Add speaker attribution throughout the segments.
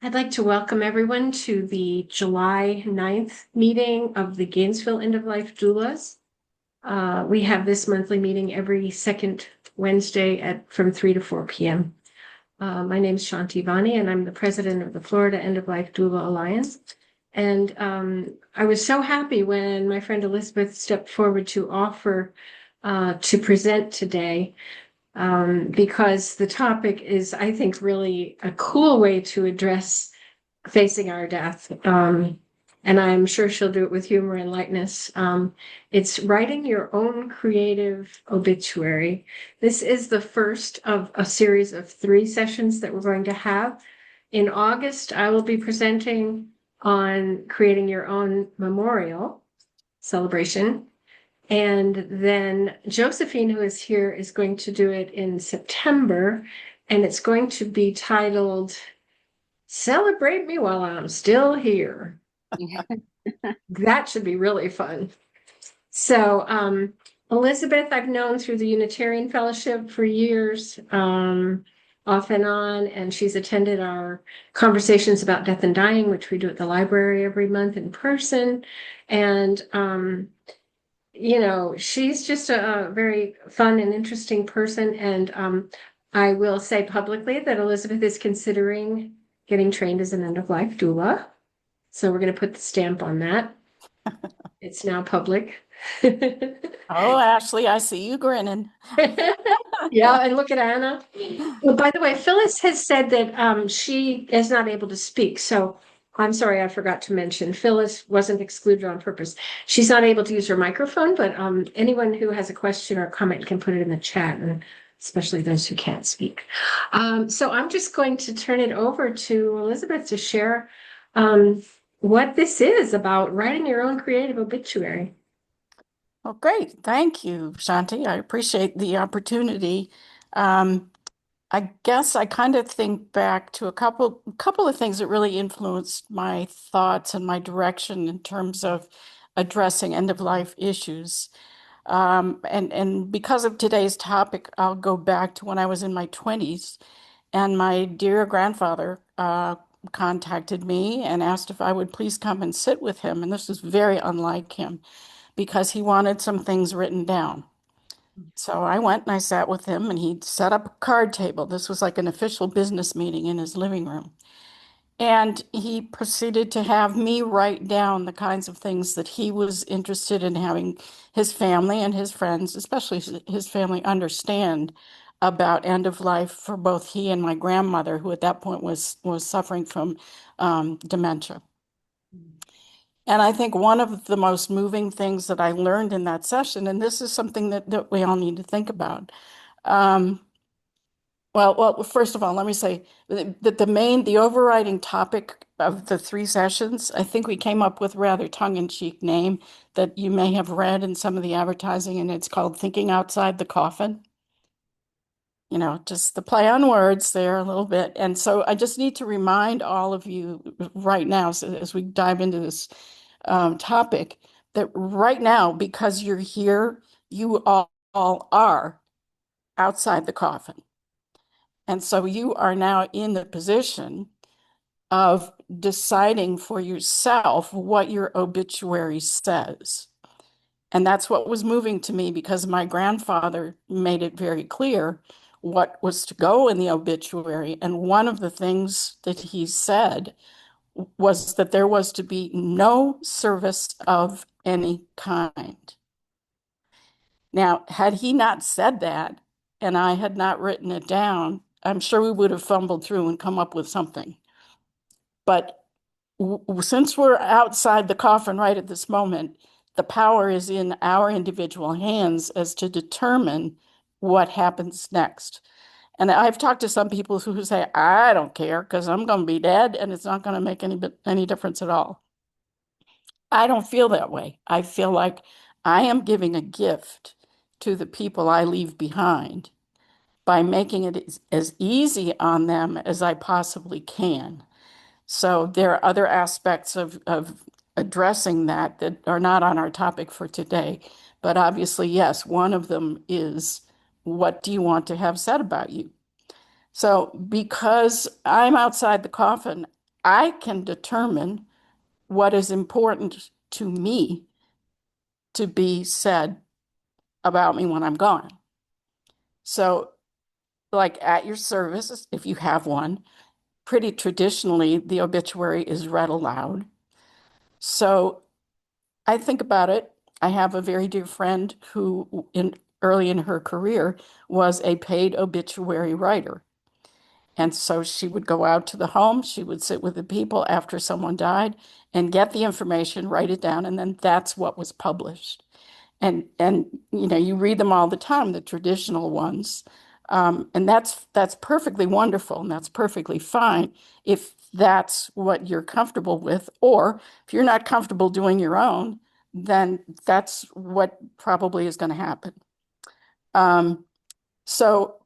Speaker 1: I'd like to welcome everyone to the July 9th meeting of the Gainesville End of Life Doulas. We have this monthly meeting every second Wednesday from 3 to 4 p.m. My name is Shanti Vani, and I'm the president of the Florida End of Life Doula Alliance. And I was so happy when my friend Elizabeth stepped forward to offer to present today, because the topic is, I think, really a cool way to address facing our death. And I'm sure she'll do it with humor and lightness. It's writing your own creative obituary. This is the first of a series of 3 sessions that we're going to have. In August, I will be presenting on creating your own memorial celebration. And then Josephine, who is here, is going to do it in September, and it's going to be titled Celebrate Me While I'm Still Here. That should be really fun. So, Elizabeth, I've known through the Unitarian Fellowship for years, off and on, and she's attended our conversations about death and dying, which we do at the library every month in person. And, she's just a very fun and interesting person. And I will say publicly that Elizabeth is considering getting trained as an end-of-life doula. So we're going to put the stamp on that. It's now public.
Speaker 2: Oh, Ashley, I see you grinning.
Speaker 1: Yeah, and look at Anna. Well, by the way, Phyllis has said that she is not able to speak. So I'm sorry, I forgot to mention. Phyllis wasn't excluded on purpose. She's not able to use her microphone, but anyone who has a question or comment can put it in the chat, and especially those who can't speak. So I'm just going to turn it over to Elizabeth to share what this is about writing your own creative obituary.
Speaker 2: Well, great. Thank you, Shanti. I appreciate the opportunity. Um, I guess I kind of think back to a couple of things that really influenced my thoughts and my direction in terms of addressing end of life issues. And because of today's topic, I'll go back to when I was in my 20s, and my dear grandfather contacted me and asked if I would please come and sit with him. And this was very unlike him because he wanted some things written down. So I went and I sat with him, and he set up a card table. This was like an official business meeting in his living room. And he proceeded to have me write down the kinds of things that he was interested in having his family and his friends, especially his family, understand about end of life for both he and my grandmother, who at that point was suffering from dementia. And I think one of the most moving things that I learned in that session, and this is something that we all need to think about. Um, well, first of all, let me say that the overriding topic of the 3 sessions, I think we came up with a rather tongue-in-cheek name that you may have read in some of the advertising, and it's called Thinking Outside the Coffin. You know, just the play on words there a little bit. And so I just need to remind all of you right now, so as we dive into this topic, that right now, because you're here, you all are outside the coffin. And so you are now in the position of deciding for yourself what your obituary says. And that's what was moving to me, because my grandfather made it very clear what was to go in the obituary. And one of the things that he said was that there was to be no service of any kind. Now, had he not said that, and I had not written it down, I'm sure we would have fumbled through and come up with something. But since we're outside the coffin right at this moment, the power is in our individual hands as to determine what happens next. And I've talked to some people who say, I don't care because I'm going to be dead and it's not going to make any difference at all. I don't feel that way. I feel like I am giving a gift to the people I leave behind by making it as easy on them as I possibly can. So there are other aspects of addressing that are not on our topic for today. But obviously, yes, one of them is, what do you want to have said about you? So because I'm outside the coffin, I can determine what is important to me to be said about me when I'm gone. So, like at your service, if you have one, pretty traditionally, the obituary is read aloud. So I think about it. I have a very dear friend who, in early in her career, was a paid obituary writer. And so she would go out to the home, she would sit with the people after someone died and get the information, write it down, and then that's what was published. And you read them all the time, the traditional ones. And that's perfectly wonderful and that's perfectly fine if that's what you're comfortable with. Or if you're not comfortable doing your own, then that's what probably is going to happen. Um, so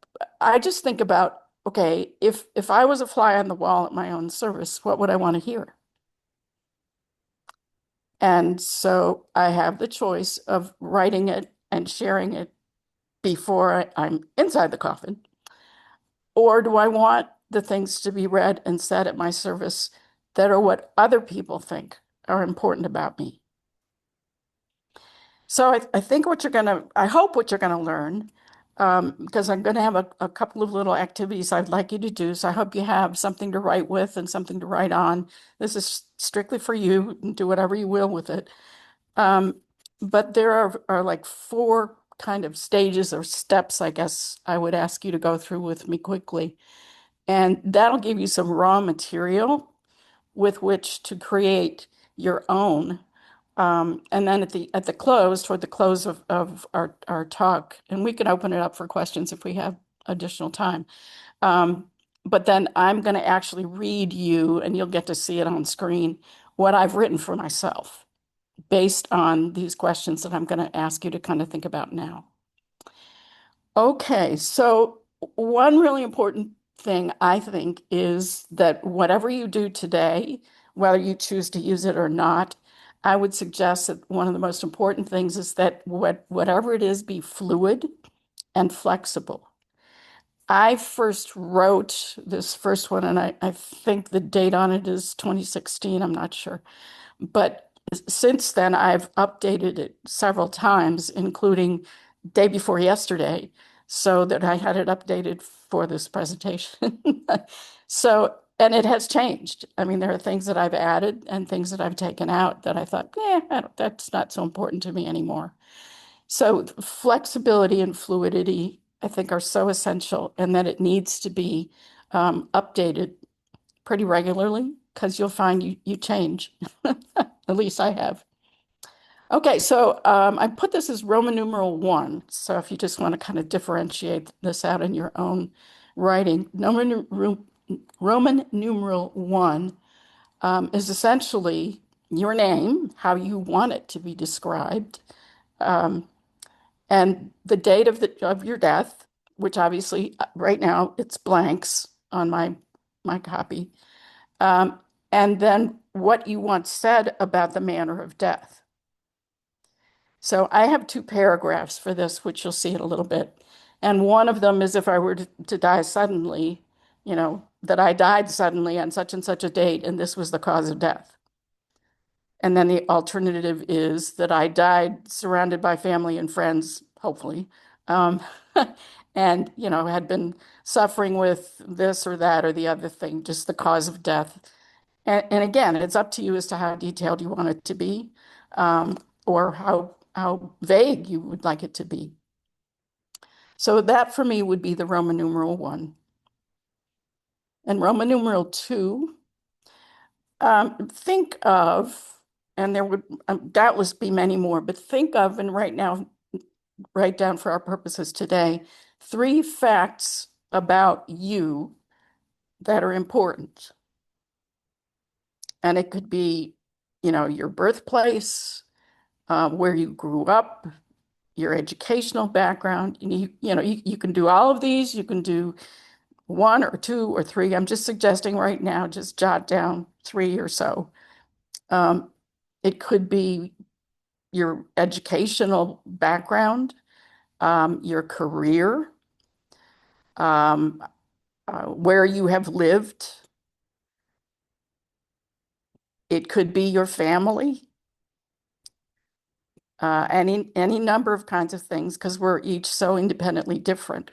Speaker 2: I just think about, okay, if I was a fly on the wall at my own service, what would I want to hear? And so I have the choice of writing it and sharing it before I'm inside the coffin, or do I want the things to be read and said at my service that are what other people think are important about me? So I think I hope what you're going to learn, because I'm going to have a couple of little activities I'd like you to do. So I hope you have something to write with and something to write on. This is strictly for you. Do whatever you will with it. Um, but there are like four kind of stages or steps, I guess I would ask you to go through with me quickly. And that'll give you some raw material with which to create your own. And then at the close, toward the close of our talk, and we can open it up for questions if we have additional time. Um, but then I'm going to actually read you, and you'll get to see it on screen, what I've written for myself based on these questions that I'm going to ask you to kind of think about now. Okay, so one really important thing I think is that whatever you do today, whether you choose to use it or not, I would suggest that one of the most important things is that whatever it is, be fluid and flexible. I first wrote this first one, and I think the date on it is 2016. I'm not sure. But since then, I've updated it several times, including day before yesterday, so that I had it updated for this presentation. So, and it has changed. I mean, there are things that I've added and things that I've taken out that I thought, that's not so important to me anymore. So, flexibility and fluidity, I think, are so essential, and that it needs to be updated pretty regularly because you'll find you change. At least I have. Okay, so I put this as Roman numeral one. So if you just want to kind of differentiate this out in your own writing, Roman numeral one is essentially your name, how you want it to be described, um, and the date of your death, which obviously right now it's blanks on my copy, um, and then what you want said about the manner of death. So I have two paragraphs for this, which you'll see in a little bit. And one of them is if I were to die suddenly, that I died suddenly on such and such a date, and this was the cause of death. And then the alternative is that I died surrounded by family and friends, hopefully, um, and, had been suffering with this or that or the other thing, just the cause of death. And again, it's up to you as to how detailed you want it to be, or how vague you would like it to be. So that for me would be the Roman numeral one. And Roman numeral two, think of, and there would doubtless be many more, but think of, and right now, write down for our purposes today, three facts about you that are important. And it could be, your birthplace, where you grew up, your educational background. You can do all of these. You can do one or two or three. I'm just suggesting right now, just jot down three or so. Um, it could be your educational background, your career, um, where you have lived, It could be your family, any number of kinds of things, because we're each so independently different.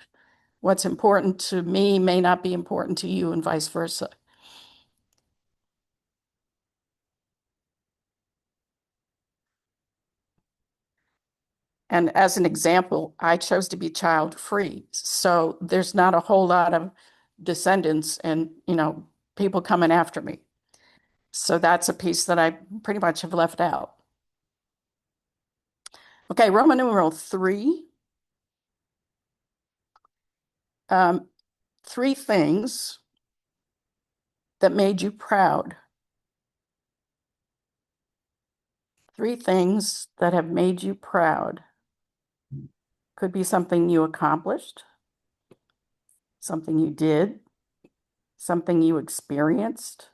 Speaker 2: What's important to me may not be important to you, and vice versa. And as an example, I chose to be child-free, so there's not a whole lot of descendants and, people coming after me. So that's a piece that I pretty much have left out. Okay, Roman numeral 3. Um, 3 things that made you proud. 3 things that have made you proud. Could be something you accomplished, something you did, something you experienced,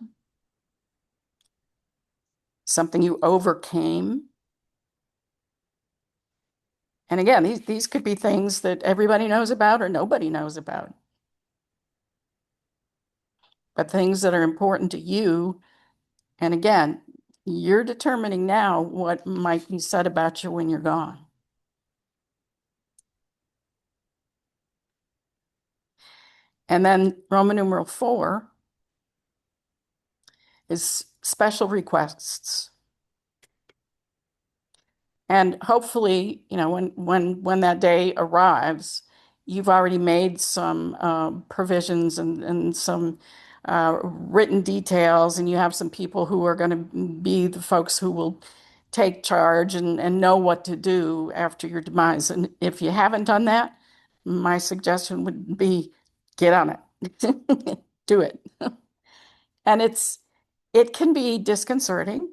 Speaker 2: something you overcame. And again, these could be things that everybody knows about or nobody knows about, but things that are important to you. And again, you're determining now what might be said about you when you're gone. And then Roman numeral 4 is special requests. And hopefully, when that day arrives, you've already made some provisions and some written details, and you have some people who are going to be the folks who will take charge and know what to do after your demise. And if you haven't done that, my suggestion would be get on it. Do it. And it can be disconcerting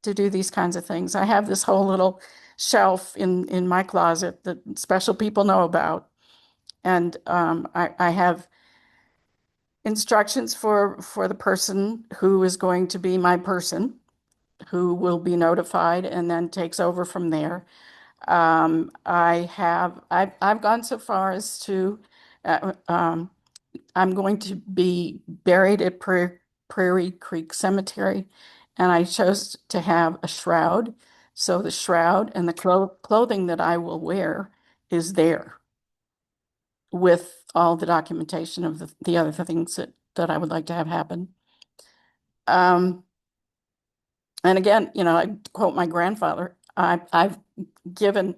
Speaker 2: to do these kinds of things. I have this whole little shelf in my closet that special people know about. And I have instructions for the person who is going to be my person, who will be notified and then takes over from there. I've gone so far as to I'm going to be buried at Prairie Creek Cemetery, and I chose to have a shroud. So the shroud and the clothing that I will wear is there with all the documentation of the other things that I would like to have happen. Um, and again, I quote my grandfather, I've given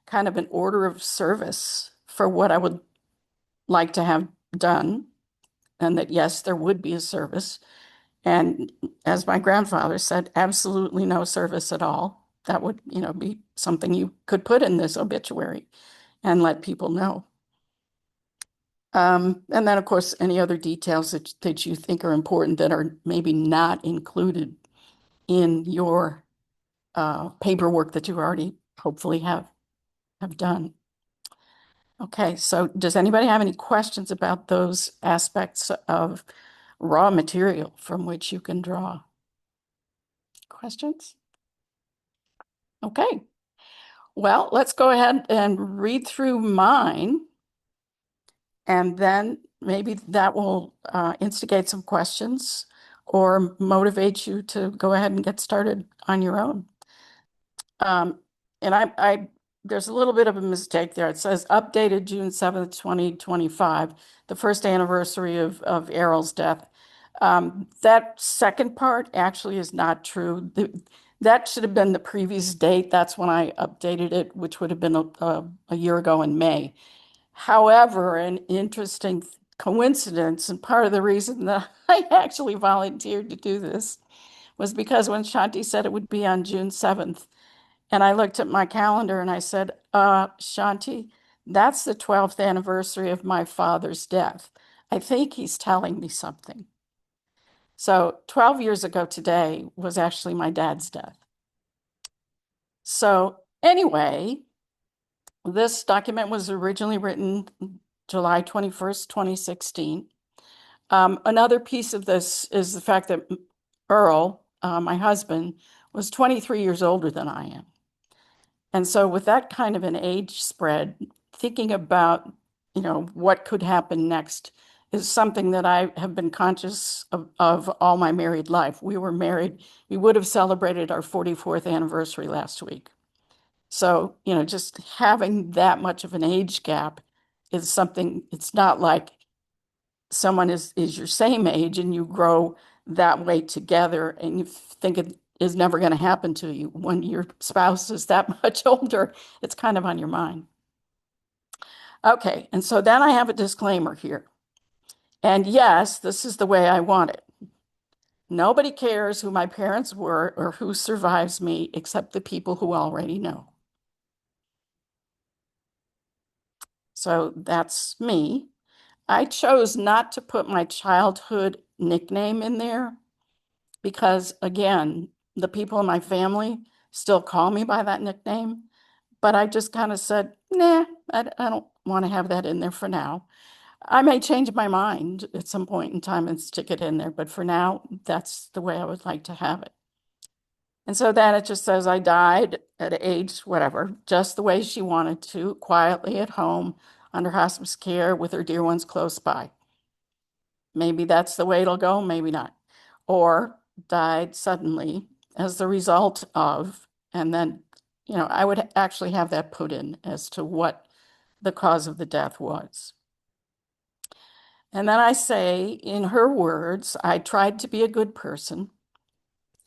Speaker 2: kind of an order of service for what I would like to have done, and that yes, there would be a service. And as my grandfather said, absolutely no service at all. That would, be something you could put in this obituary and let people know. And then, of course, any other details that you think are important that are maybe not included in your paperwork that you already hopefully have done. Okay, so does anybody have any questions about those aspects of raw material from which you can draw? Questions? Okay. Well, let's go ahead and read through mine, and then maybe that will instigate some questions or motivate you to go ahead and get started on your own. Um, and there's a little bit of a mistake there. It says updated June 7th, 2025, the first anniversary of Errol's death. That second part actually is not true. That should have been the previous date. That's when I updated it, which would have been a year ago in May. However, an interesting coincidence, and part of the reason that I actually volunteered to do this was because when Shanti said it would be on June 7th, and I looked at my calendar and I said, Shanti, that's the 12th anniversary of my father's death. I think he's telling me something. So 12 years ago today was actually my dad's death. So anyway, this document was originally written July 21st, 2016. Another piece of this is the fact that Earl, my husband, was 23 years older than I am. And so with that kind of an age spread, thinking about, what could happen next is something that I have been conscious of all my married life. We were married, we would have celebrated our 44th anniversary last week. So, just having that much of an age gap is something, it's not like someone is your same age and you grow that way together and you think it is never going to happen to you. When your spouse is that much older, it's kind of on your mind. Okay, and so then I have a disclaimer here. And yes, this is the way I want it. Nobody cares who my parents were or who survives me except the people who already know. So that's me. I chose not to put my childhood nickname in there because, again, the people in my family still call me by that nickname. But I just kind of said, nah, I don't want to have that in there for now. I may change my mind at some point in time and stick it in there, but for now, that's the way I would like to have it. And so then it just says I died at age whatever, just the way she wanted to, quietly at home, under hospice care with her dear ones close by. Maybe that's the way it'll go, maybe not. Or died suddenly as the result of, and then, I would actually have that put in as to what the cause of the death was. And then I say, in her words, I tried to be a good person.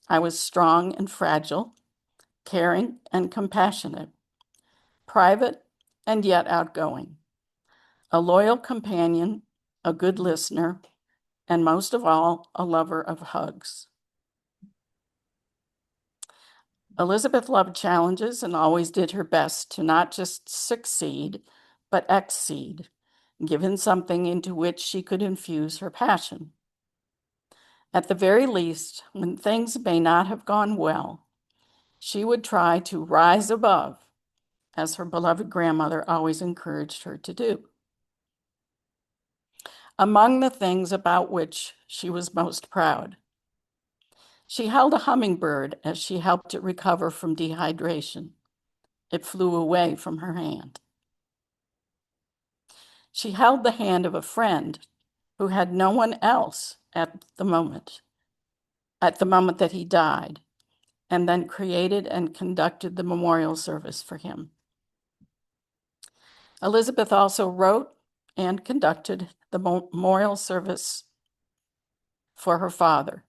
Speaker 2: I was strong and fragile, caring and compassionate, private and yet outgoing, a loyal companion, a good listener, and most of all, a lover of hugs. Elizabeth loved challenges and always did her best to not just succeed, but exceed, given something into which she could infuse her passion. At the very least, when things may not have gone well, she would try to rise above, as her beloved grandmother always encouraged her to do. Among the things about which she was most proud, she held a hummingbird as she helped it recover from dehydration. It flew away from her hand. She held the hand of a friend who had no one else at the moment that he died, and then created and conducted the memorial service for him. Elizabeth also wrote and conducted the memorial service for her father.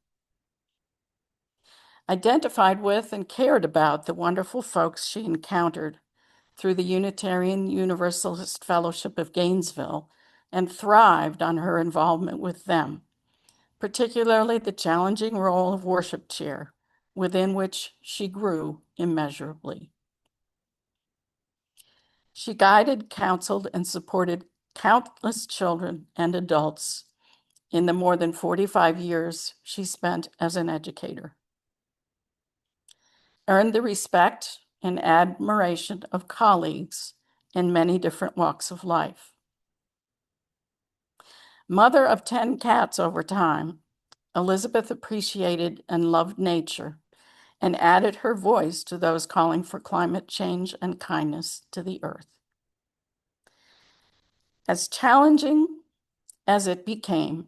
Speaker 2: Identified with and cared about the wonderful folks she encountered through the Unitarian Universalist Fellowship of Gainesville and thrived on her involvement with them, particularly the challenging role of worship chair, within which she grew immeasurably. She guided, counseled, and supported countless children and adults in the more than 45 years she spent as an educator. Earned the respect and admiration of colleagues in many different walks of life. Mother of 10 cats over time, Elizabeth appreciated and loved nature and added her voice to those calling for climate change and kindness to the earth. As challenging as it became,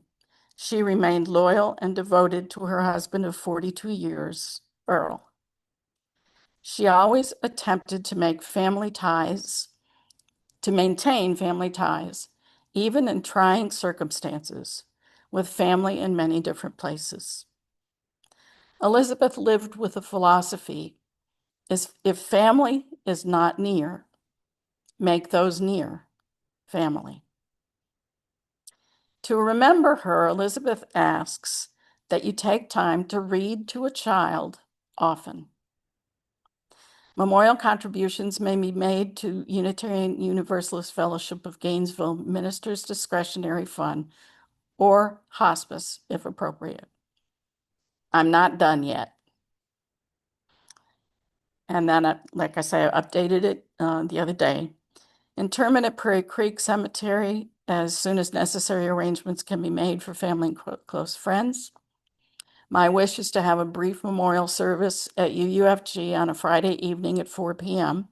Speaker 2: she remained loyal and devoted to her husband of 42 years, Earl. She always attempted to maintain family ties, even in trying circumstances, with family in many different places. Elizabeth lived with a philosophy: if family is not near, make those near family. To remember her, Elizabeth asks that you take time to read to a child often. Memorial contributions may be made to Unitarian Universalist Fellowship of Gainesville Ministers Discretionary Fund or hospice, if appropriate. I'm not done yet. And then, like I say, I updated it the other day. Interment at Prairie Creek Cemetery as soon as necessary arrangements can be made for family and close friends. My wish is to have a brief memorial service at UUFG on a Friday evening at 4 p.m.,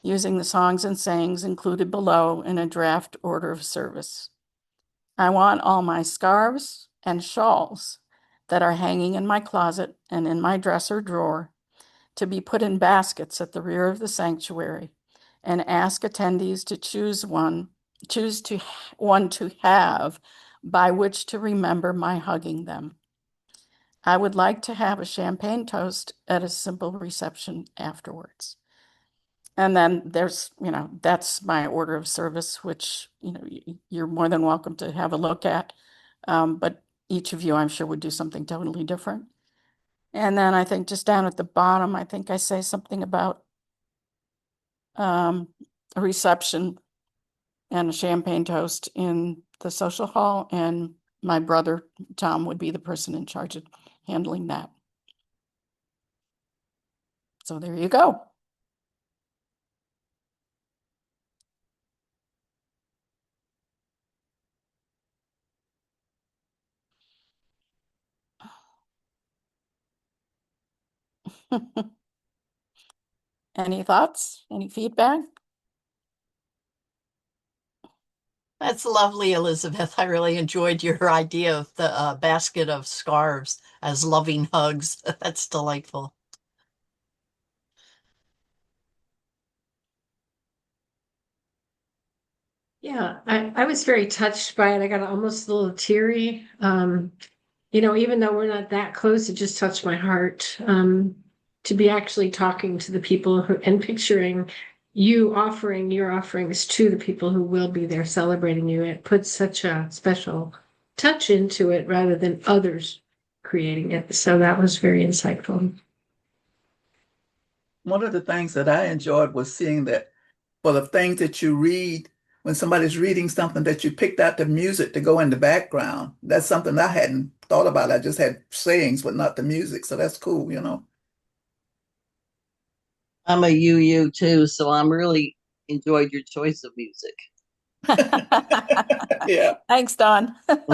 Speaker 2: using the songs and sayings included below in a draft order of service. I want all my scarves and shawls that are hanging in my closet and in my dresser drawer to be put in baskets at the rear of the sanctuary and ask attendees to choose one to have by which to remember my hugging them. I would like to have a champagne toast at a simple reception afterwards. And then there's, that's my order of service, which, you're more than welcome to have a look at. But each of you, I'm sure, would do something totally different. And then I think just down at the bottom, I think I say something about a reception and a champagne toast in the social hall. And my brother, Tom, would be the person in charge of handling that. So there you go. Any thoughts? Any feedback?
Speaker 3: That's lovely, Elizabeth. I really enjoyed your idea of the basket of scarves as loving hugs. That's delightful.
Speaker 1: Yeah, I was very touched by it. I got almost a little teary. Even though we're not that close, it just touched my heart. To be actually talking to the people who and picturing you offering your offerings to the people who will be there celebrating you. It puts such a special touch into it rather than others creating it. So that was very insightful.
Speaker 4: One of the things that I enjoyed was seeing that for the things that you read, when somebody's reading something that you picked out the music to go in the background. That's something I hadn't thought about. I just had sayings, but not the music. So that's cool, you know.
Speaker 5: I'm a UU too, so I'm really enjoyed your choice of music.
Speaker 4: Yeah.
Speaker 2: Thanks, Don.
Speaker 3: I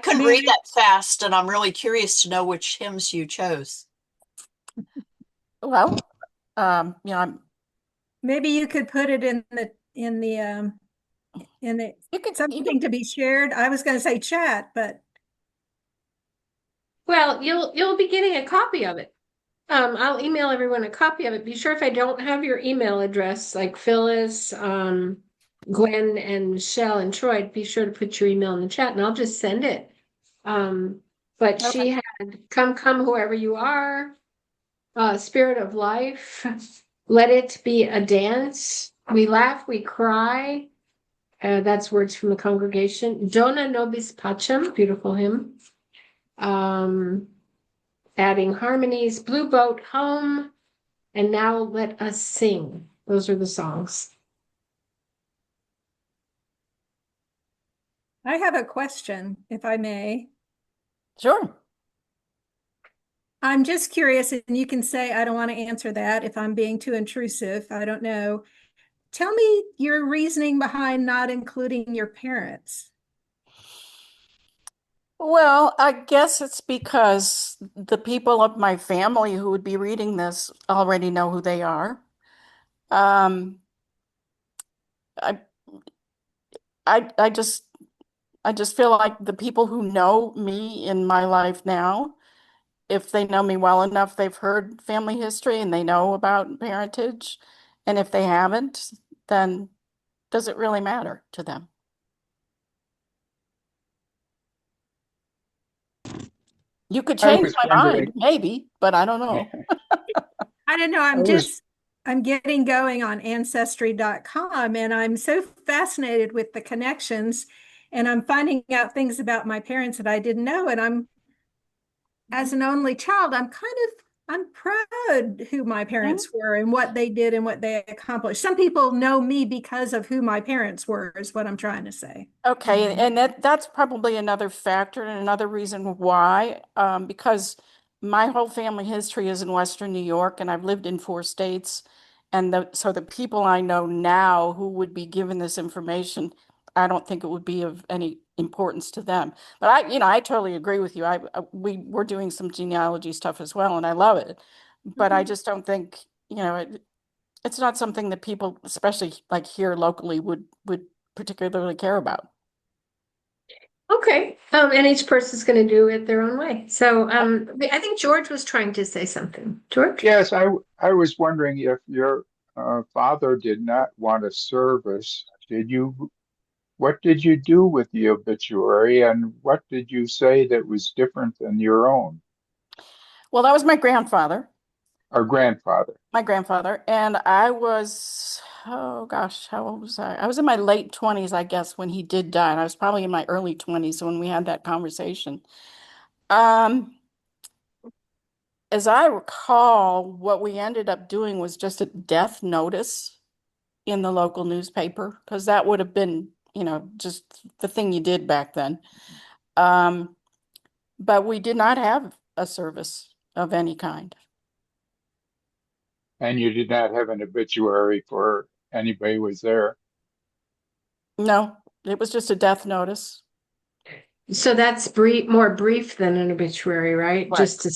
Speaker 3: couldn't read that fast, and I'm really curious to know which hymns you chose.
Speaker 2: Well,
Speaker 6: Maybe you could put it in the something to be shared. I was going to say chat, but
Speaker 1: Well, you'll be getting a copy of it. I'll email everyone a copy of it. Be sure if I don't have your email address, like Phyllis, Gwen, and Shell and Troy, be sure to put your email in the chat, and I'll just send it. But
Speaker 2: Okay.
Speaker 1: she had come whoever you are, spirit of life, let it be a dance. We laugh, we cry. That's words from the congregation. Dona nobis pacem, beautiful hymn. Adding harmonies, Blue Boat Home, and Now Let Us Sing. Those are the songs.
Speaker 6: I have a question, if I may.
Speaker 2: Sure.
Speaker 6: I'm just curious, and you can say, I don't want to answer that if I'm being too intrusive. I don't know. Tell me your reasoning behind not including your parents.
Speaker 2: Well, I guess it's because the people of my family who would be reading this already know who they are. Um, I, I just feel like the people who know me in my life now, if they know me well enough, they've heard family history and they know about parentage. And if they haven't, then does it really matter to them? You could
Speaker 4: I
Speaker 2: change my
Speaker 4: responded.
Speaker 2: mind, maybe, but I don't know.
Speaker 6: I don't know. I'm getting going on ancestry.com and I'm so fascinated with the connections and I'm finding out things about my parents that I didn't know. And as an only child, I'm proud who my parents were and what they did and what they accomplished. Some people know me because of who my parents were, is what I'm trying to say.
Speaker 2: Okay, and that's probably another factor and another reason why, because my whole family history is in Western New York, and I've lived in 4 states, and so the people I know now who would be given this information, I don't think it would be of any importance to them. But I totally agree with you. We're doing some genealogy stuff as well, and I love it, but I just don't think, it's not something that people, especially like here locally, would particularly care about.
Speaker 1: Okay, and each person's going to do it their own way. So, I think George was trying to say something. George?
Speaker 7: Yes, I was wondering if your father did not want a service, what did you do with the obituary and what did you say that was different than your own
Speaker 2: Well, that was my grandfather.
Speaker 7: or grandfather?
Speaker 2: My grandfather, and I was, oh gosh, how old was I? I was in my late 20s, I guess, when he did die, and I was probably in my early 20s when we had that conversation. Um, as I recall, what we ended up doing was just a death notice in the local newspaper, because that would have been, just the thing you did back then. Um, but we did not have a service of any kind.
Speaker 7: And you did not have an obituary for anybody who was there.
Speaker 2: No, it was just a death notice.
Speaker 1: So that's more brief than an obituary, right?
Speaker 2: Right.
Speaker 1: Just to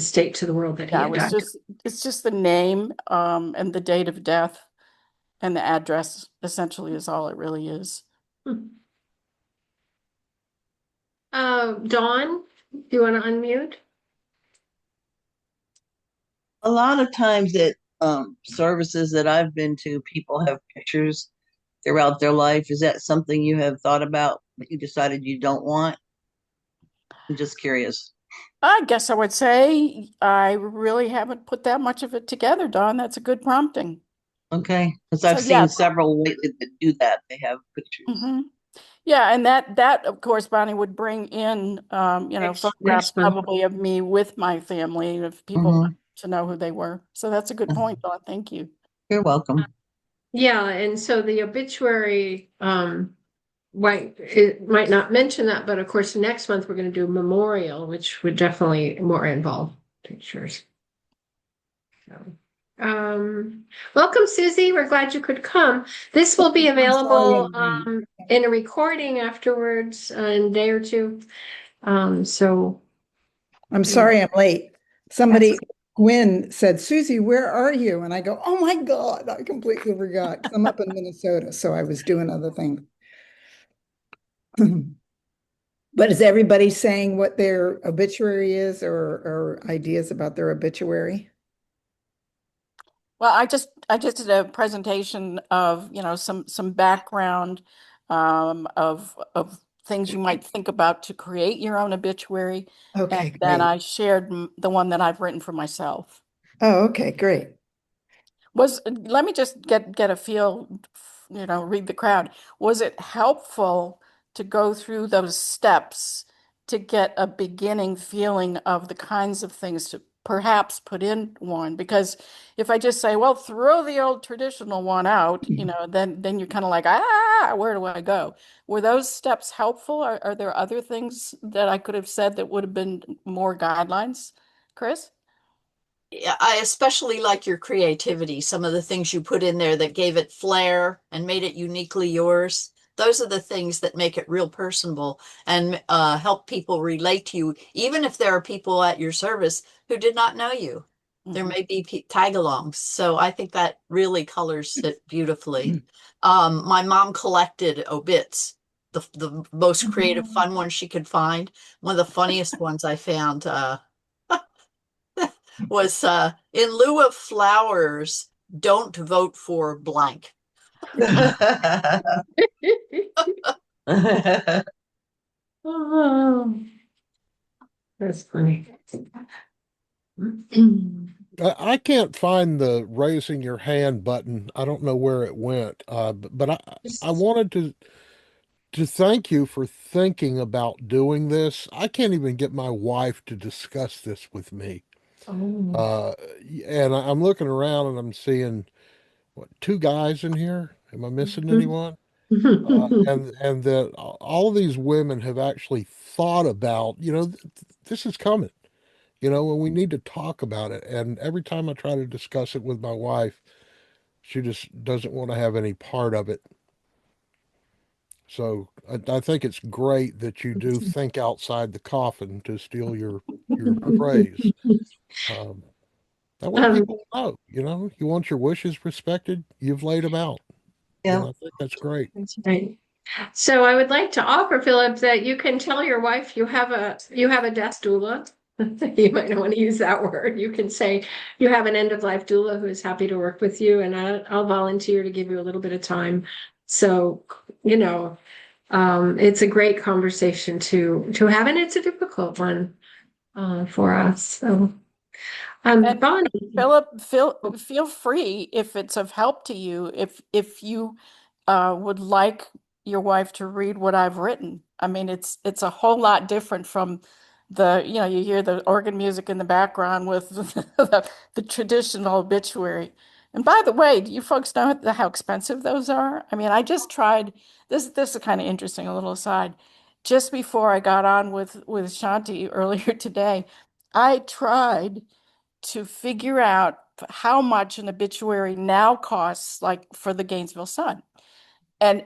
Speaker 1: state to the world that he
Speaker 2: Yeah,
Speaker 1: had died.
Speaker 2: it's just the name, and the date of death and the address essentially is all it really is.
Speaker 1: Dawn, do you want to unmute?
Speaker 5: A lot of times at services that I've been to, people have pictures throughout their life. Is that something you have thought about that you decided you don't want? I'm just curious.
Speaker 2: I guess I would say I really haven't put that much of it together, Dawn. That's a good prompting.
Speaker 5: Okay, because
Speaker 2: So
Speaker 5: I've
Speaker 2: yeah.
Speaker 5: seen several lately that do that. They have pictures.
Speaker 2: Mhm. Yeah, and that of course, Bonnie, would bring in photographs
Speaker 1: next month.
Speaker 2: probably of me with my family if people
Speaker 5: Mhm.
Speaker 2: want to know who they were. So that's a good point, Dawn. Thank you.
Speaker 5: You're welcome.
Speaker 1: Yeah, and so the obituary, it might not mention that, but of course, next month we're going to do a memorial, which would definitely more involve pictures. So, welcome, Susie. We're glad you could come. This will be available in a recording afterwards in a day or two. So
Speaker 8: I'm sorry I'm late. Somebody, Gwen said, Susie, where are you? And I go, oh my God, I completely forgot. 'Cause I'm up in Minnesota, so I was doing other things. But is everybody saying what their obituary is or ideas about their obituary?
Speaker 2: Well, I just did a presentation of, some background, of things you might think about to create your own obituary.
Speaker 8: Okay,
Speaker 2: And then
Speaker 8: great.
Speaker 2: I shared the one that I've written for myself.
Speaker 8: Oh, okay, great.
Speaker 2: Let me just get a feel, read the crowd. Was it helpful to go through those steps to get a beginning feeling of the kinds of things to perhaps put in one? Because if I just say, well, throw the old traditional one out, then you're kind of like, where do I go? Were those steps helpful? Are there other things that I could have said that would have been more guidelines, Chris?
Speaker 3: Yeah, I especially like your creativity, some of the things you put in there that gave it flair and made it uniquely yours. Those are the things that make it real personable and help people relate to you, even if there are people at your service who did not know you. There
Speaker 2: Mhm.
Speaker 3: may be tag-alongs. So I think that really colors it beautifully. My mom collected obits, the most creative, fun ones she could find. One of the funniest ones I found was in lieu of flowers, don't vote for blank.
Speaker 1: oh, that's funny.
Speaker 9: I can't find the raising your hand button. I don't know where it went. But I wanted to thank you for thinking about doing this. I can't even get my wife to discuss this with me.
Speaker 1: Oh.
Speaker 9: Uh, and I'm looking around and I'm seeing what, two guys in here? Am I missing anyone? And that all of these women have actually thought about, this is coming, and we need to talk about it. And every time I try to discuss it with my wife, she just doesn't want to have any part of it. So I think it's great that you do think outside the coffin, to steal your phrase. Um, That way
Speaker 1: Um,
Speaker 9: people know, you want your wishes respected, you've laid them out.
Speaker 5: Yeah.
Speaker 9: I think that's great.
Speaker 1: that's right. So I would like to offer, Philip, that you can tell your wife you have a death doula. You might not want to use that word. You can say you have an end of life doula who is happy to work with you, and I'll volunteer to give you a little bit of time. So, it's a great conversation to have, and it's a difficult one for us. So,
Speaker 2: And
Speaker 1: Bonnie.
Speaker 2: Philip, feel free if it's of help to you, if you would like your wife to read what I've written. I mean, it's a whole lot different from you hear the organ music in the background with the traditional obituary. And by the way, do you folks know how expensive those are? I mean, I just tried this. This is kind of interesting, a little aside. Just before I got on with Shanti earlier today, I tried to figure out how much an obituary now costs, like for the Gainesville Sun. And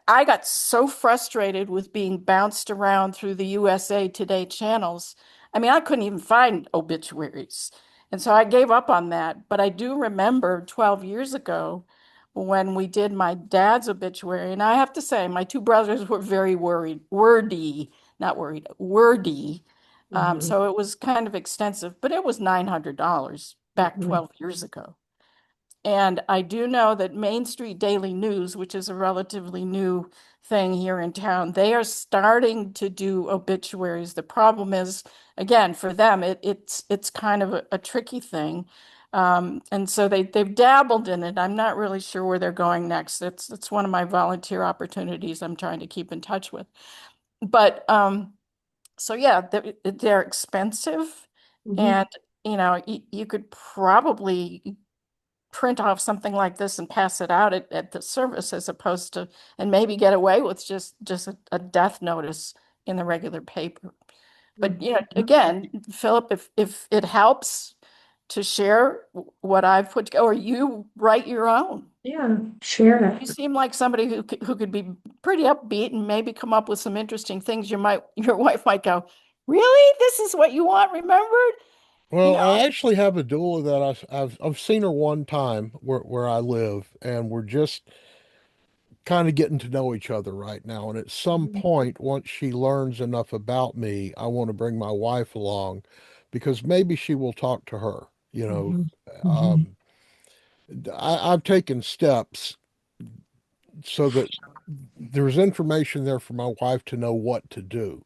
Speaker 2: I got so frustrated with being bounced around through the USA Today channels. I mean, I couldn't even find obituaries. And so I gave up on that. But I do remember 12 years ago when we did my dad's obituary. And I have to say, my two brothers were very wordy, not worried, wordy. So it was kind of extensive, but it was $900 back 12 years ago. And I do know that Main Street Daily News, which is a relatively new thing here in town, they are starting to do obituaries. The problem is, again, for them, it's kind of a tricky thing. And so they've dabbled in it. I'm not really sure where they're going next. It's one of my volunteer opportunities I'm trying to keep in touch with. But so yeah, they're expensive, and you could probably print off something like this and pass it out at the service as opposed to, and maybe get away with just a death notice in the regular paper. But again, Philip, if it helps to share what I've put together, or you write your own.
Speaker 1: Yeah, share
Speaker 2: You
Speaker 1: it.
Speaker 2: seem like somebody who could be pretty upbeat and maybe come up with some interesting things. Your wife might go, "Really? This is what you want remembered?" You
Speaker 9: Well,
Speaker 2: know,
Speaker 9: I actually have a doula that I've seen her one time where I live, and we're just kind of getting to know each other right now. And at some point, once she learns enough about me, I want to bring my wife along because maybe she will talk to her. Um, I've taken steps so that there's information there for my wife to know what to do.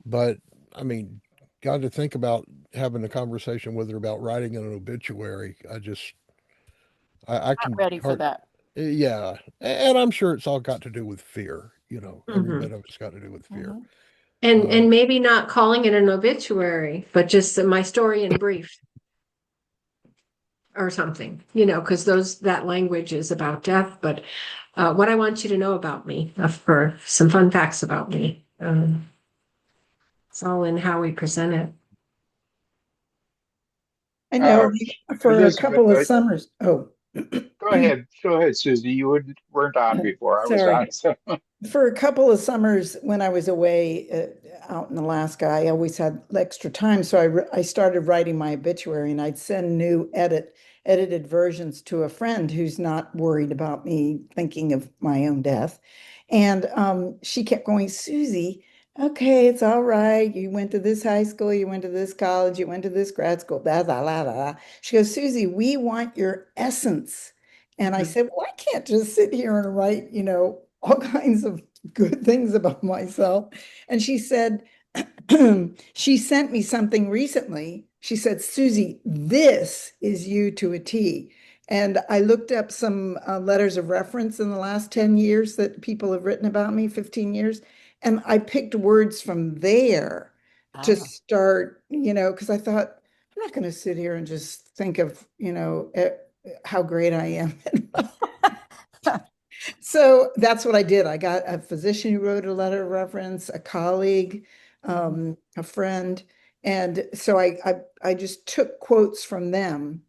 Speaker 9: But I mean, got to think about having a conversation with her about writing an obituary. I
Speaker 2: not
Speaker 9: can
Speaker 2: ready for
Speaker 9: hard,
Speaker 2: that.
Speaker 9: yeah. And I'm sure it's all got to do with fear. Every
Speaker 1: Mhm.
Speaker 9: bit of it's got to do with fear.
Speaker 2: Mhm.
Speaker 1: And maybe not calling it an obituary, but just my story in brief or something, because that language is about death. But what I want you to know about me, for some fun facts about me. It's all in how we present it.
Speaker 8: I know for a
Speaker 7: Elizabeth,
Speaker 8: couple of summers. Oh,
Speaker 7: go ahead, Susie. Weren't on before I was
Speaker 8: sorry.
Speaker 7: on. So.
Speaker 8: For a couple of summers when I was away out in Alaska, I always had extra time. So I started writing my obituary, and I'd send new edited versions to a friend who's not worried about me thinking of my own death. And she kept going, Susie, okay, it's all right. You went to this high school, you went to this college, you went to this grad school, blah, blah, blah, blah. She goes, Susie, we want your essence. And I said, well, I can't just sit here and write, all kinds of good things about myself. And she said, she sent me something recently. She said, Susie, this is you to a T. And I looked up some letters of reference in the last 10 years that people have written about me, 15 years. And I picked words from there to start, because I thought, I'm not going to sit here and just think of, how great I am. So that's what I did. I got a physician who wrote a letter of reference, a colleague, a friend. And so I just took quotes from them,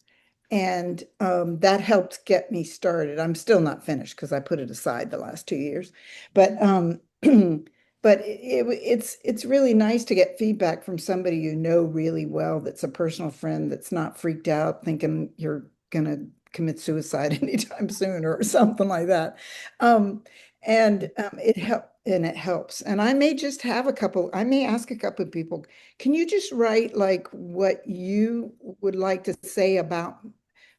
Speaker 8: and that helped get me started. I'm still not finished because I put it aside the last 2 years. But but it's really nice to get feedback from somebody you know really well, that's a personal friend, that's not freaked out thinking you're gonna commit suicide anytime soon or something like that. It helps. And I may just have I may ask a couple of people, can you just write like what you would like to say about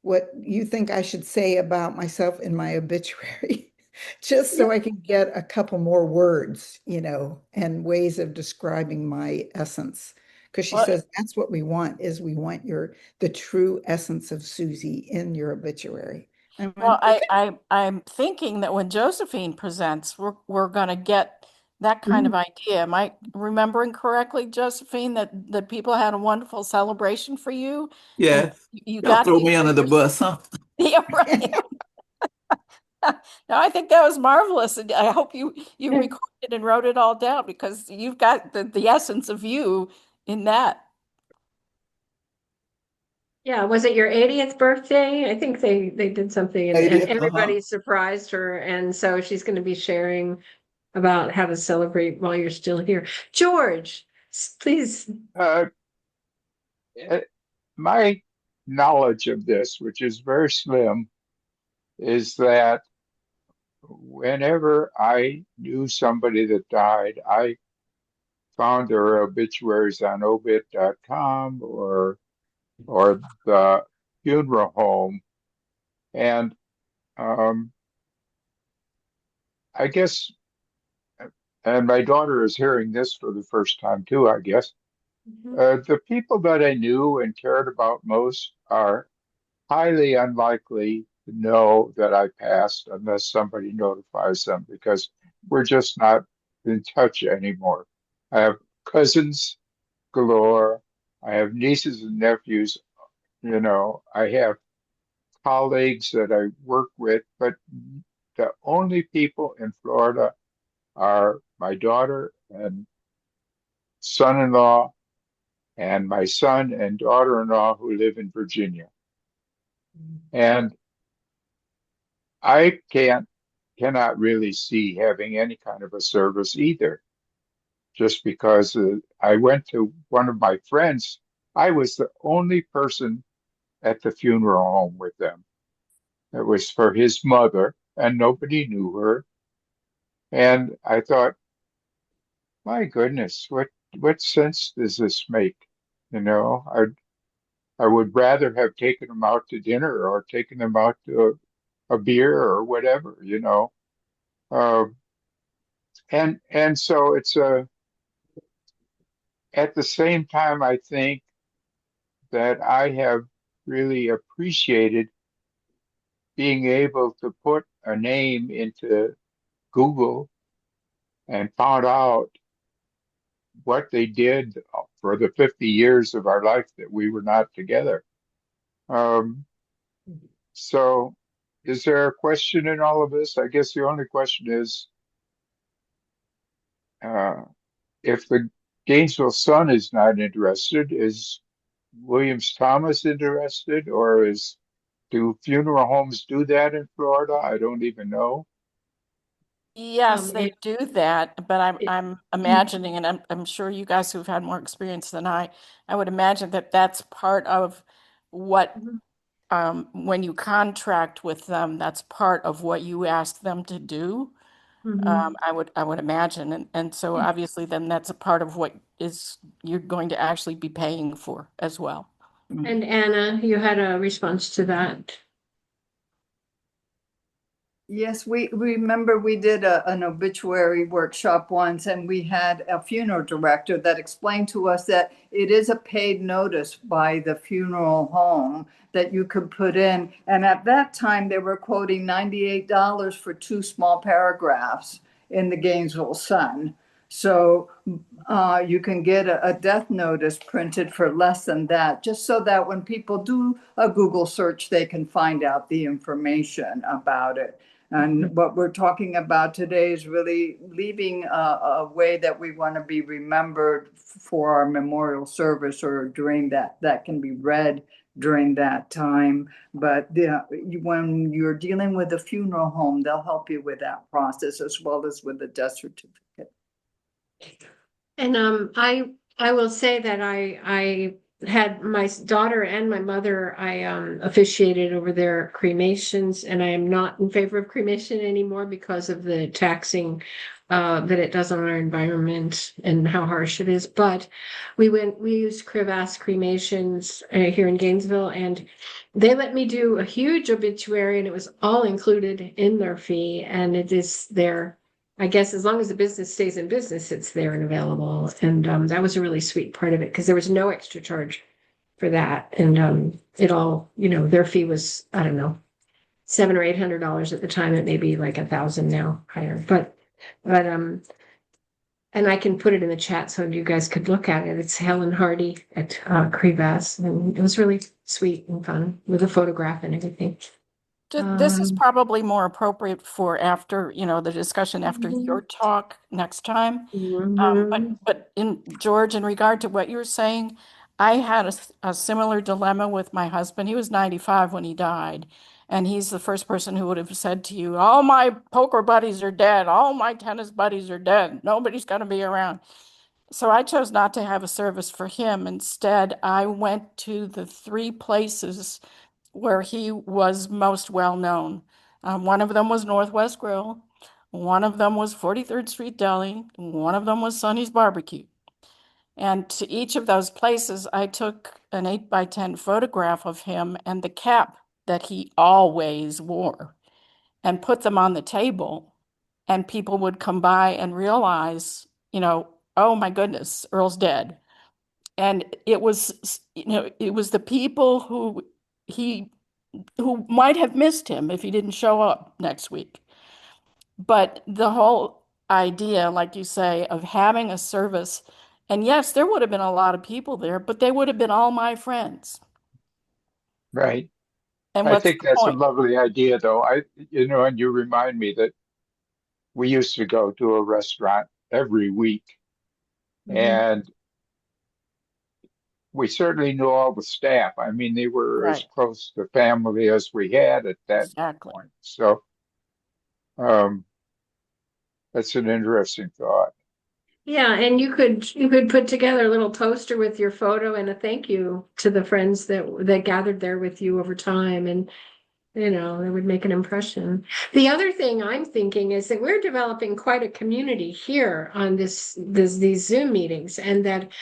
Speaker 8: what you think I should say about myself in my obituary? Just so I can get a couple more words, and ways of describing my essence. Because she
Speaker 2: Well,
Speaker 8: says that's what we want, is we want the true essence of Susie in your obituary. I
Speaker 2: well,
Speaker 8: went, okay.
Speaker 2: I'm thinking that when Josephine presents, we're going to get that kind of idea. Am I remembering correctly, Josephine, that people had a wonderful celebration for you, and
Speaker 4: Yeah.
Speaker 2: you
Speaker 4: Y'all
Speaker 2: got
Speaker 4: throw
Speaker 2: these
Speaker 4: me under the
Speaker 2: figures?
Speaker 4: bus, huh?
Speaker 2: Yeah, right. No, I think that was marvelous, and I hope you recorded and wrote it all down, because you've got the essence of you in that.
Speaker 1: Yeah, was it your 80th birthday? I think they did something, and
Speaker 4: 80th,
Speaker 1: everybody surprised her, and so she's going to be sharing about how to celebrate while you're still here. George, please.
Speaker 7: Uh, eh, my knowledge of this, which is very slim, is that whenever I knew somebody that died, I found their obituaries on obit.com or the funeral home. And I guess, and my daughter is hearing this for the first time too, I guess. The people that I knew and cared about most are highly unlikely to know that I passed unless somebody notifies them, because we're just not in touch anymore. I have cousins galore. I have nieces and nephews. I have colleagues that I work with, but the only people in Florida are my daughter and son-in-law and my son and daughter-in-law who live in Virginia. And I cannot really see having any kind of a service either, just because I went to one of my friends. I was the only person at the funeral home with them. It was for his mother, and nobody knew her. And I thought, my goodness, what sense does this make? I would rather have taken them out to dinner or taken them out to a beer or whatever. Uh, and so it's at the same time, I think that I have really appreciated being able to put a name into Google and found out what they did for the 50 years of our life that we were not together. Um, so is there a question in all of this? I guess the only question is, uh, if the Gainesville Sun is not interested, is Williams Thomas interested, or do funeral homes do that in Florida? I don't even know.
Speaker 2: Yes, they
Speaker 1: It-
Speaker 2: do that, but I'm
Speaker 1: it-
Speaker 2: I'm imagining, and I'm sure you guys who've had more experience than I would imagine that that's part of what when you contract with them, that's part of what you ask them to do. I would imagine, and so obviously then that's a part of what is you're going to actually be paying for as well.
Speaker 1: And Anna, you had a response to that.
Speaker 10: Yes, we remember we did an obituary workshop once, and we had a funeral director that explained to us that it is a paid notice by the funeral home that you could put in. And at that time, they were quoting $98 for two small paragraphs in the Gainesville Sun. So you can get a death notice printed for less than that, just so that when people do a Google search, they can find out the information about it. And what we're talking about today is really leaving a way that we want to be remembered for our memorial service, or during that can be read during that time. But when you're dealing with a funeral home, they'll help you with that process as well as with the death certificate.
Speaker 1: And I will say that I had my daughter and my mother, I officiated over their cremations, and I am not in favor of cremation anymore because of the taxing that it does on our environment and how harsh it is. But we used crevasse cremations here in Gainesville, and they let me do a huge obituary, and it was all included in their fee, and it is there. I guess as long as the business stays in business, it's there and available. And that was a really sweet part of it because there was no extra charge for that. And it all, their fee was, I don't know, $700 or $800 at the time. It may be like 1,000 now, higher. But and I can put it in the chat so you guys could look at it. It's Helen Hardy at Crevasse, and it was really sweet and fun with a photograph and everything.
Speaker 2: This is probably more appropriate for after, the discussion after your talk next time. But in George, in regard to what you were saying, I had a similar dilemma with my husband. He was 95 when he died, and he's the first person who would have said to you, all my poker buddies are dead, all my tennis buddies are dead, nobody's going to be around. So I chose not to have a service for him. Instead, I went to the 3 places where he was most well known. One of them was Northwest Grill, one of them was 43rd Street Deli, one of them was Sonny's Barbecue. And to each of those places, I took an 8x10 photograph of him and the cap that he always wore and put them on the table. And people would come by and realize, oh my goodness, Earl's dead. And it was, it was the people who might have missed him if he didn't show up next week. But the whole idea, like you say, of having a service, and yes, there would have been a lot of people there, but they would have been all my friends.
Speaker 7: Right.
Speaker 2: And
Speaker 7: I
Speaker 2: what's
Speaker 7: think
Speaker 2: the
Speaker 7: that's a
Speaker 2: point?
Speaker 7: lovely idea, though. And you remind me that we used to go to a restaurant every week, and we certainly knew all the staff. I mean, they were as
Speaker 2: Right,
Speaker 7: close to family as we had at that
Speaker 2: exactly.
Speaker 7: point. So, um, that's an interesting thought.
Speaker 1: Yeah, and you could put together a little poster with your photo and a thank you to the friends that gathered there with you over time, and it would make an impression. The other thing I'm thinking is that we're developing quite a community here on these Zoom meetings, and that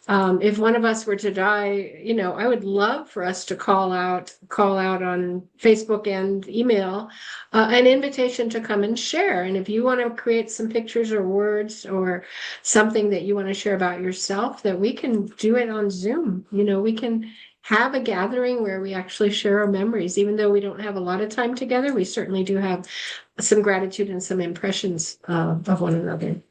Speaker 1: if one of us were to die, I would love for us to call out on Facebook and email an invitation to come and share. And if you want to create some pictures or words or something that you want to share about yourself, that we can do it on Zoom. We can have a gathering where we actually share our memories. Even though we don't have a lot of time together, we certainly do have some gratitude and some impressions of one another.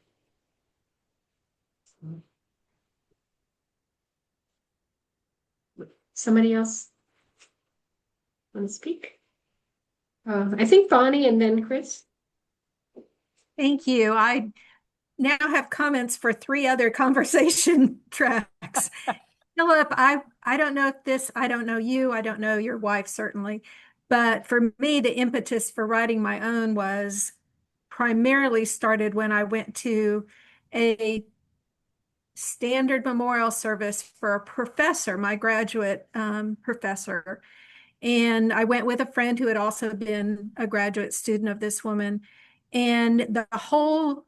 Speaker 1: Somebody else want to speak? I think Bonnie and then Chris.
Speaker 6: Thank you. I now have comments for 3 other conversation tracks. Philip, I don't know I don't know you, I don't know your wife certainly, but for me, the impetus for writing my own was primarily started when I went to a standard memorial service for a professor, my graduate professor. And I went with a friend who had also been a graduate student of this woman. And the whole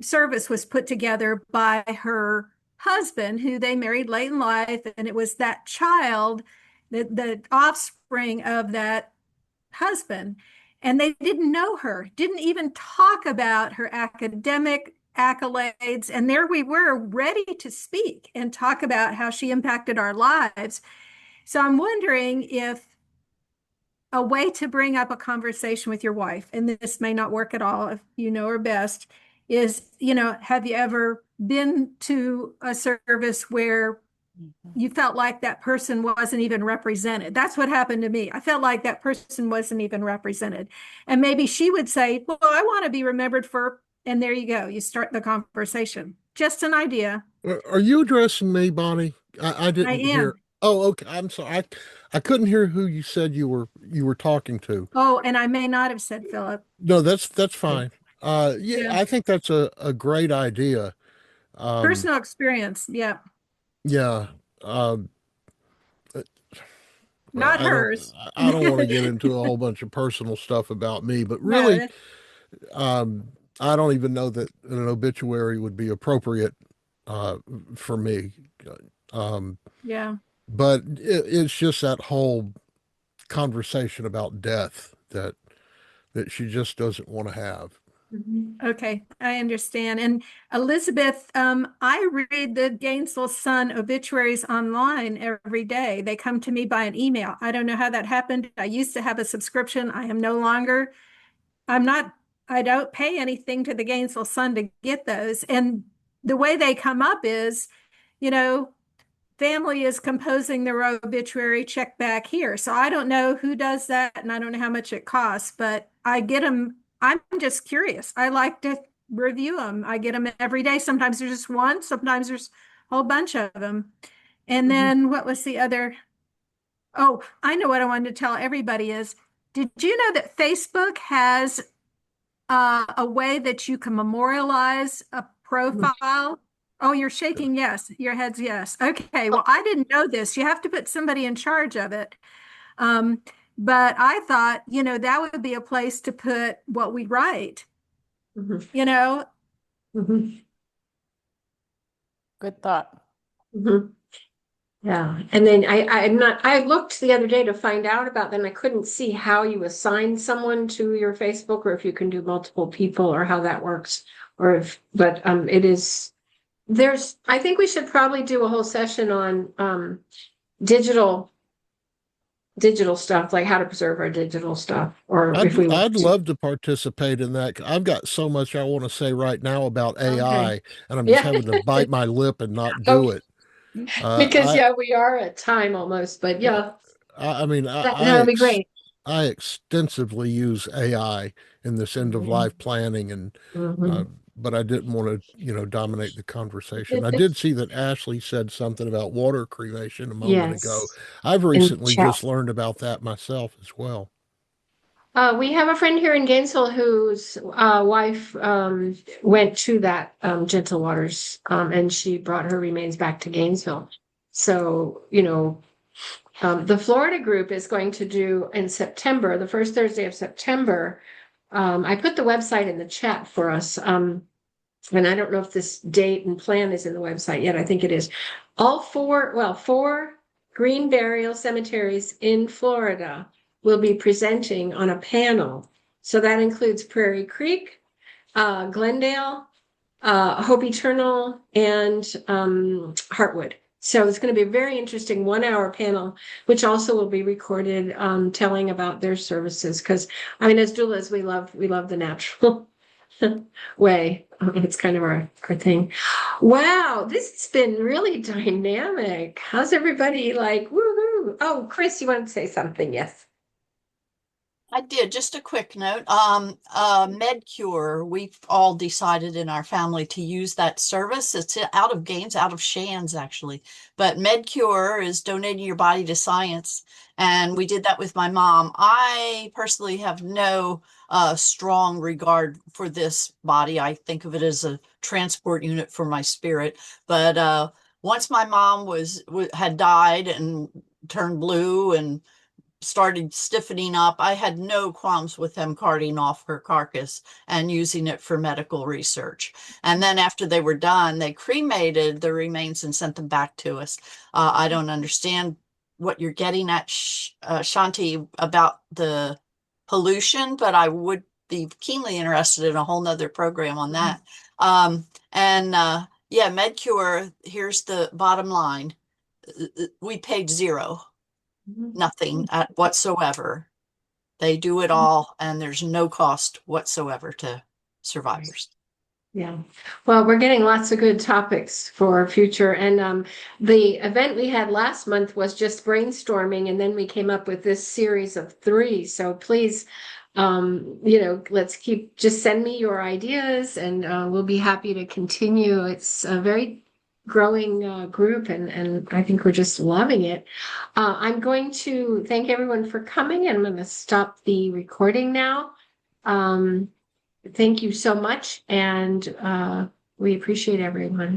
Speaker 6: service was put together by her husband, who they married late in life. And it was that child, the offspring of that husband. And they didn't know her, didn't even talk about her academic accolades. And there we were, ready to speak and talk about how she impacted our lives. So I'm wondering if a way to bring up a conversation with your wife, and this may not work at all if you know her best, is, have you ever been to a service where you felt like that person wasn't even represented? That's what happened to me. I felt like that person wasn't even represented. And maybe she would say, well, I want to be remembered for, and there you go. You start the conversation. Just an idea.
Speaker 9: Are you addressing me, Bonnie? I
Speaker 6: I
Speaker 9: didn't hear.
Speaker 6: am.
Speaker 9: Oh, okay. I'm sorry. I couldn't hear who you said you were talking to.
Speaker 6: Oh, and I may not have said Philip.
Speaker 9: No, that's fine. Yeah,
Speaker 6: Yeah.
Speaker 9: I think that's a great idea.
Speaker 6: Personal experience. Yeah.
Speaker 9: Yeah.
Speaker 6: Not
Speaker 9: I don't
Speaker 6: hers.
Speaker 9: I don't want to get into a whole bunch of personal stuff about me, but
Speaker 6: No,
Speaker 9: really, I don't even know that an obituary would be appropriate uh, for me. Um,
Speaker 6: yeah.
Speaker 9: but it's just that whole conversation about death that she just doesn't want to have.
Speaker 6: Okay, I understand. And Elizabeth, I read the Gainesville Sun obituaries online every day. They come to me by an email. I don't know how that happened. I used to have a subscription. I am no longer. I don't pay anything to the Gainesville Sun to get those. And the way they come up is, you know, family is composing their obituary, check back here. So I don't know who does that and I don't know how much it costs, but I get them. I'm just curious. I like to review them. I get them every day. Sometimes there's just one, sometimes there's a whole bunch of them. And then what was the other? Oh, I know what I wanted to tell everybody is, did you know that Facebook has a way that you can memorialize a profile? Oh, you're shaking yes. Your head's yes. Okay. Well, I didn't know this. You have to put somebody in charge of it. But I thought, that would be a place to put what we write, you know?
Speaker 2: Good thought.
Speaker 1: Yeah. And then I looked the other day to find out about them. I couldn't see how you assign someone to your Facebook or if you can do multiple people or how that works. But it is, I think we should probably do a whole session on digital stuff, like how to preserve our digital stuff, or if we want
Speaker 9: I'd
Speaker 1: to.
Speaker 9: love to participate in that. I've got so much I want to say right now about AI,
Speaker 1: Okay.
Speaker 9: and I'm just
Speaker 1: Yeah.
Speaker 9: having to bite my lip and not do it.
Speaker 1: Because
Speaker 9: I
Speaker 1: we are at time almost, but yeah,
Speaker 9: I mean,
Speaker 1: that'll be great.
Speaker 9: I extensively use AI in this end of life planning, and but I didn't want to, dominate the conversation. I did see that Ashley said something about water cremation a moment ago.
Speaker 1: Yes.
Speaker 9: I've
Speaker 1: In
Speaker 9: recently
Speaker 1: chat.
Speaker 9: just learned about that myself as well.
Speaker 1: We have a friend here in Gainesville whose wife went to that Gentle Waters, and she brought her remains back to Gainesville. So, the Florida group is going to do in September, the first Thursday of September. I put the website in the chat for us. And I don't know if this date and plan is in the website yet. I think it is. Four green burial cemeteries in Florida will be presenting on a panel. So that includes Prairie Creek, Glendale, Hope Eternal, and Heartwood. So it's going to be a very interesting 1 hour panel, which also will be recorded, telling about their services. Because as doulas, we love the natural way. It's kind of our thing. Wow, this has been really dynamic. How's everybody like? Woohoo! Oh, Chris, you want to say something? Yes.
Speaker 3: I did. Just a quick note. MedCure, we've all decided in our family to use that service. It's out of Shands actually. But MedCure is donating your body to science. And we did that with my mom. I personally have no strong regard for this body. I think of it as a transport unit for my spirit. But once my mom had died and turned blue and started stiffening up, I had no qualms with them carting off her carcass and using it for medical research. And then after they were done, they cremated the remains and sent them back to us. I don't understand what you're getting at, Shanti, about the pollution, but I would be keenly interested in a whole nother program on that. Yeah, MedCure, here's the bottom line. We paid zero. Nothing whatsoever. They do it all, and there's no cost whatsoever to survivors.
Speaker 1: Yeah. Well, we're getting lots of good topics for future. And the event we had last month was just brainstorming, and then we came up with this series of 3. So please, let's just send me your ideas, and we'll be happy to continue. It's a very growing group, and I think we're just loving it. I'm going to thank everyone for coming, and I'm going to stop the recording now. Thank you so much, and we appreciate everyone.